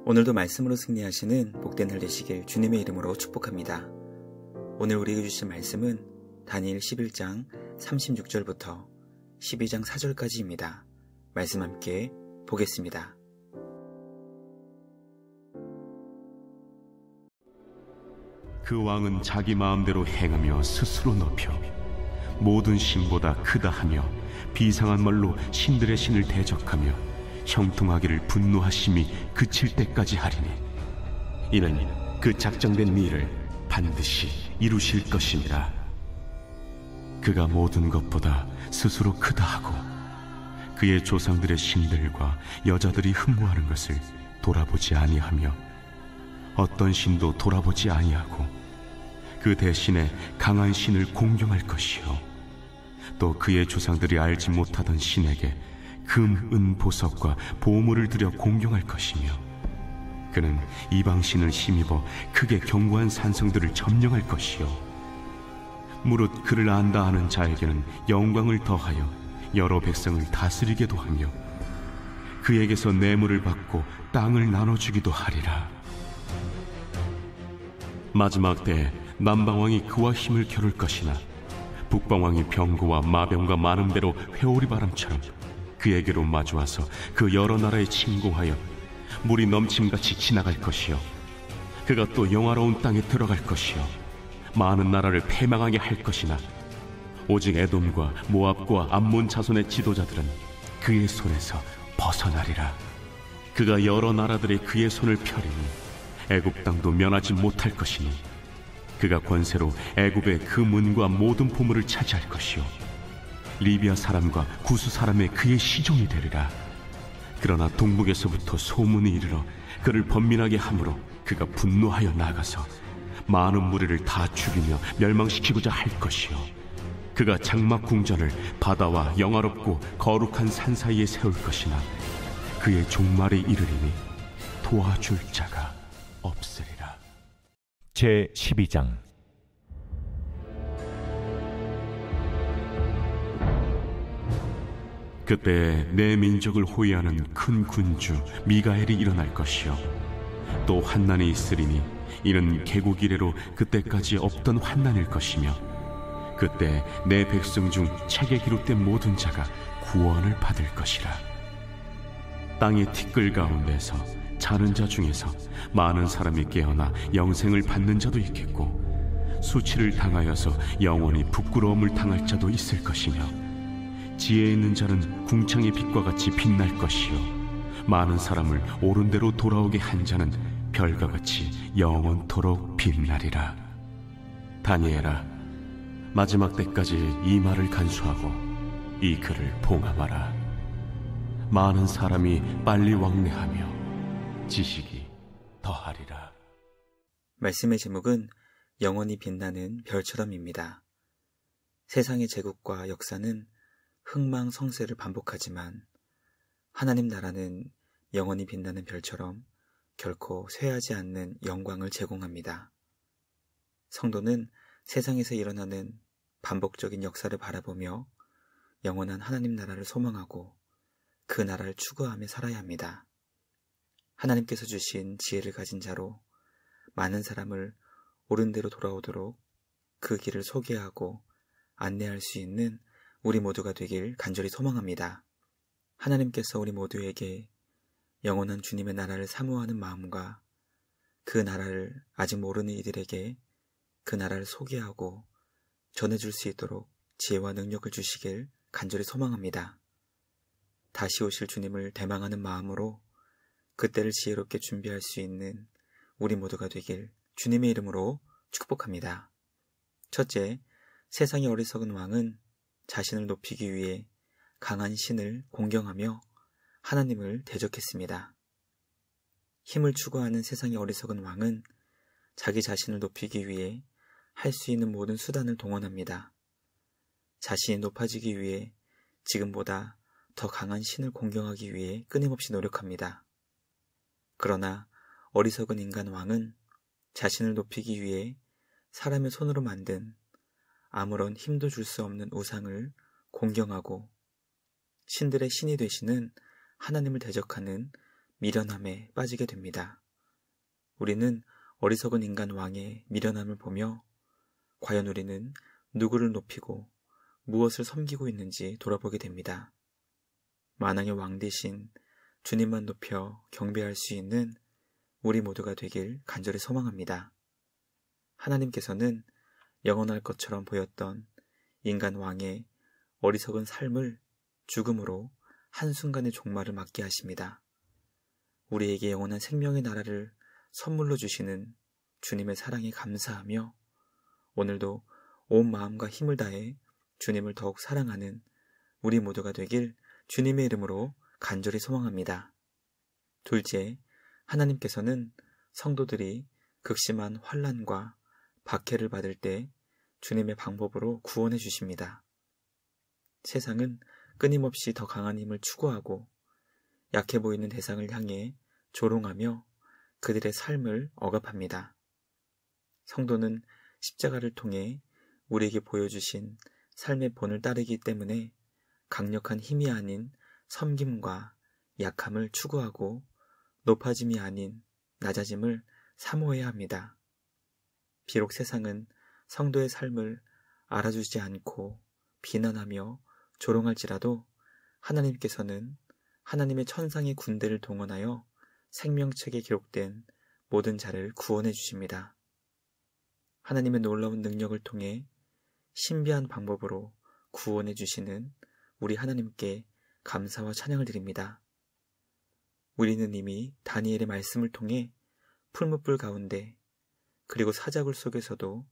오늘도 말씀으로 승리하시는 복된 날 되시길 주님의 이름으로 축복합니다. 오늘 우리에게 주신 말씀은 다니엘 11장 36절부터 12장 4절까지입니다. 말씀 함께 보겠습니다. 그 왕은 자기 마음대로 행하며 스스로 높여 모든 신보다 크다 하며 비상한 말로 신들의 신을 대적하며 형통하기를 분노하심이 그칠 때까지 하리니 이는 그 작정된 일을 반드시 이루실 것이니라. 그가 모든 것보다 스스로 크다 하고 그의 조상들의 신들과 여자들이 흠모하는 것을 돌아보지 아니하며 어떤 신도 돌아보지 아니하고 그 대신에 강한 신을 공경할 것이요 또 그의 조상들이 알지 못하던 신에게 금, 은, 보석과 보물을 들여 공경할 것이며 그는 이방신을 힘입어 크게 견고한 산성들을 점령할 것이요 무릇 그를 안다 하는 자에게는 영광을 더하여 여러 백성을 다스리게도 하며 그에게서 뇌물을 받고 땅을 나눠주기도 하리라. 마지막 때에 남방왕이 그와 힘을 겨룰 것이나 북방왕이 병거와 마병과 많은 배로 회오리 바람처럼 그에게로 마주와서 그 여러 나라에 침공하여 물이 넘침같이 지나갈 것이요 그가 또 영화로운 땅에 들어갈 것이요 많은 나라를 패망하게 할 것이나 오직 에돔과 모압과 암몬 자손의 지도자들은 그의 손에서 벗어나리라. 그가 여러 나라들의 그의 손을 펴리니 애굽 땅도 면하지 못할 것이니 그가 권세로 애굽의 그 문과 모든 보물을 차지할 것이요 리비아 사람과 구스 사람의 그의 시종이 되리라. 그러나 동북에서부터 소문이 이르러 그를 번민하게 함으로 그가 분노하여 나가서 많은 무리를 다 죽이며 멸망시키고자 할 것이요 그가 장막 궁전을 바다와 영화롭고 거룩한 산 사이에 세울 것이나 그의 종말이 이르리니 도와줄 자가 없으리라. 제 12장. 그때 내 민족을 호위하는 큰 군주 미가엘이 일어날 것이요 또 환난이 있으리니 이는 개국 이래로 그때까지 없던 환난일 것이며 그때 내 백성 중 책에 기록된 모든 자가 구원을 받을 것이라. 땅의 티끌 가운데서 자는 자 중에서 많은 사람이 깨어나 영생을 받는 자도 있겠고 수치를 당하여서 영원히 부끄러움을 당할 자도 있을 것이며 지혜 있는 자는 궁창의 빛과 같이 빛날 것이요 많은 사람을 옳은 대로 돌아오게 한 자는 별과 같이 영원토록 빛나리라. 다니엘아, 마지막 때까지 이 말을 간수하고 이 글을 봉함하라. 많은 사람이 빨리 왕래하며 지식이 더하리라. 말씀의 제목은 영원히 빛나는 별처럼입니다. 세상의 제국과 역사는 흥망성쇠를 반복하지만 하나님 나라는 영원히 빛나는 별처럼 결코 쇠하지 않는 영광을 제공합니다. 성도는 세상에서 일어나는 반복적인 역사를 바라보며 영원한 하나님 나라를 소망하고 그 나라를 추구하며 살아야 합니다. 하나님께서 주신 지혜를 가진 자로 많은 사람을 옳은 대로 돌아오도록 그 길을 소개하고 안내할 수 있는 우리 모두가 되길 간절히 소망합니다. 하나님께서 우리 모두에게 영원한 주님의 나라를 사모하는 마음과 그 나라를 아직 모르는 이들에게 그 나라를 소개하고 전해줄 수 있도록 지혜와 능력을 주시길 간절히 소망합니다. 다시 오실 주님을 대망하는 마음으로 그때를 지혜롭게 준비할 수 있는 우리 모두가 되길 주님의 이름으로 축복합니다. 첫째, 세상의 어리석은 왕은 자신을 높이기 위해 강한 신을 공경하며 하나님을 대적했습니다. 힘을 추구하는 세상의 어리석은 왕은 자기 자신을 높이기 위해 할 수 있는 모든 수단을 동원합니다. 자신이 높아지기 위해 지금보다 더 강한 신을 공경하기 위해 끊임없이 노력합니다. 그러나 어리석은 인간 왕은 자신을 높이기 위해 사람의 손으로 만든 아무런 힘도 줄 수 없는 우상을 공경하고 신들의 신이 되시는 하나님을 대적하는 미련함에 빠지게 됩니다. 우리는 어리석은 인간 왕의 미련함을 보며 과연 우리는 누구를 높이고 무엇을 섬기고 있는지 돌아보게 됩니다. 만왕의 왕 대신 주님만 높여 경배할 수 있는 우리 모두가 되길 간절히 소망합니다. 하나님께서는 영원할 것처럼 보였던 인간 왕의 어리석은 삶을 죽음으로 한순간의 종말을 맞게 하십니다. 우리에게 영원한 생명의 나라를 선물로 주시는 주님의 사랑에 감사하며 오늘도 온 마음과 힘을 다해 주님을 더욱 사랑하는 우리 모두가 되길 주님의 이름으로 간절히 소망합니다. 둘째, 하나님께서는 성도들이 극심한 환난과 박해를 받을 때 주님의 방법으로 구원해 주십니다. 세상은 끊임없이 더 강한 힘을 추구하고 약해 보이는 대상을 향해 조롱하며 그들의 삶을 억압합니다. 성도는 십자가를 통해 우리에게 보여주신 삶의 본을 따르기 때문에 강력한 힘이 아닌 섬김과 약함을 추구하고 높아짐이 아닌 낮아짐을 사모해야 합니다. 비록 세상은 성도의 삶을 알아주지 않고 비난하며 조롱할지라도 하나님께서는 하나님의 천상의 군대를 동원하여 생명책에 기록된 모든 자를 구원해 주십니다. 하나님의 놀라운 능력을 통해 신비한 방법으로 구원해 주시는 우리 하나님께 감사와 찬양을 드립니다. 우리는 이미 다니엘의 말씀을 통해 풀무불 가운데 그리고 사자굴 속에서도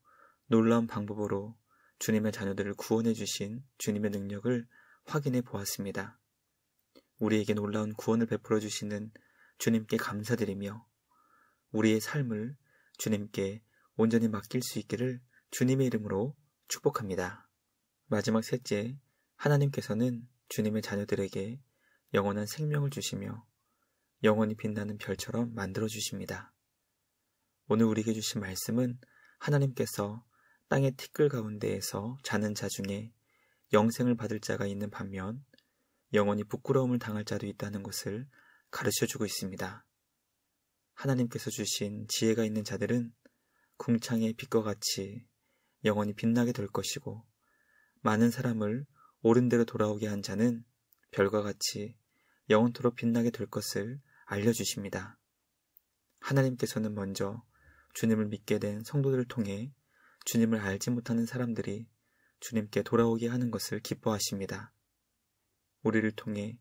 놀라운 방법으로 주님의 자녀들을 구원해 주신 주님의 능력을 확인해 보았습니다. 우리에게 놀라운 구원을 베풀어 주시는 주님께 감사드리며 우리의 삶을 주님께 온전히 맡길 수 있기를 주님의 이름으로 축복합니다. 마지막 셋째, 하나님께서는 주님의 자녀들에게 영원한 생명을 주시며 영원히 빛나는 별처럼 만들어 주십니다. 오늘 우리에게 주신 말씀은 하나님께서 땅의 티끌 가운데에서 자는 자 중에 영생을 받을 자가 있는 반면 영원히 부끄러움을 당할 자도 있다는 것을 가르쳐주고 있습니다. 하나님께서 주신 지혜가 있는 자들은 궁창의 빛과 같이 영원히 빛나게 될 것이고 많은 사람을 옳은 대로 돌아오게 한 자는 별과 같이 영원토록 빛나게 될 것을 알려주십니다. 하나님께서는 먼저 주님을 믿게 된 성도들을 통해 주님을 알지 못하는 사람들이 주님께 돌아오게 하는 것을 기뻐하십니다. 우리를 통해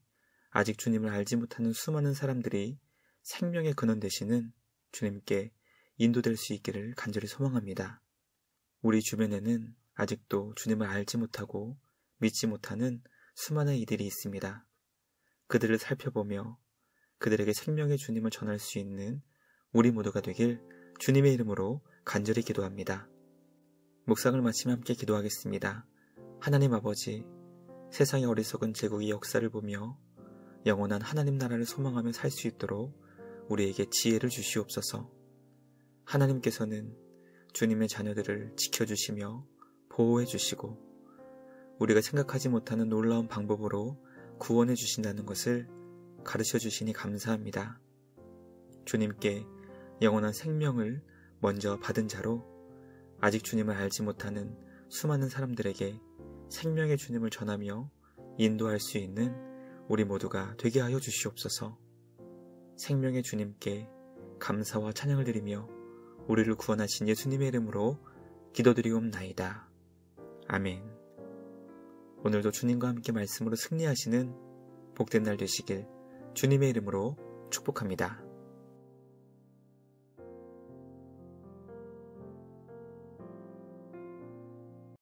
아직 주님을 알지 못하는 수많은 사람들이 생명의 근원 되시는 주님께 인도될 수 있기를 간절히 소망합니다. 우리 주변에는 아직도 주님을 알지 못하고 믿지 못하는 수많은 이들이 있습니다. 그들을 살펴보며 그들에게 생명의 주님을 전할 수 있는 우리 모두가 되길 주님의 이름으로 간절히 기도합니다. 묵상을 마치며 함께 기도하겠습니다. 하나님 아버지, 세상의 어리석은 제국의 역사를 보며 영원한 하나님 나라를 소망하며 살 수 있도록 우리에게 지혜를 주시옵소서. 하나님께서는 주님의 자녀들을 지켜주시며 보호해 주시고 우리가 생각하지 못하는 놀라운 방법으로 구원해 주신다는 것을 가르쳐 주시니 감사합니다. 주님께 영원한 생명을 먼저 받은 자로 아직 주님을 알지 못하는 수많은 사람들에게 생명의 주님을 전하며 인도할 수 있는 우리 모두가 되게 하여 주시옵소서. 생명의 주님께 감사와 찬양을 드리며 우리를 구원하신 예수님의 이름으로 기도드리옵나이다. 아멘. 오늘도 주님과 함께 말씀으로 승리하시는 복된 날 되시길 주님의 이름으로 축복합니다.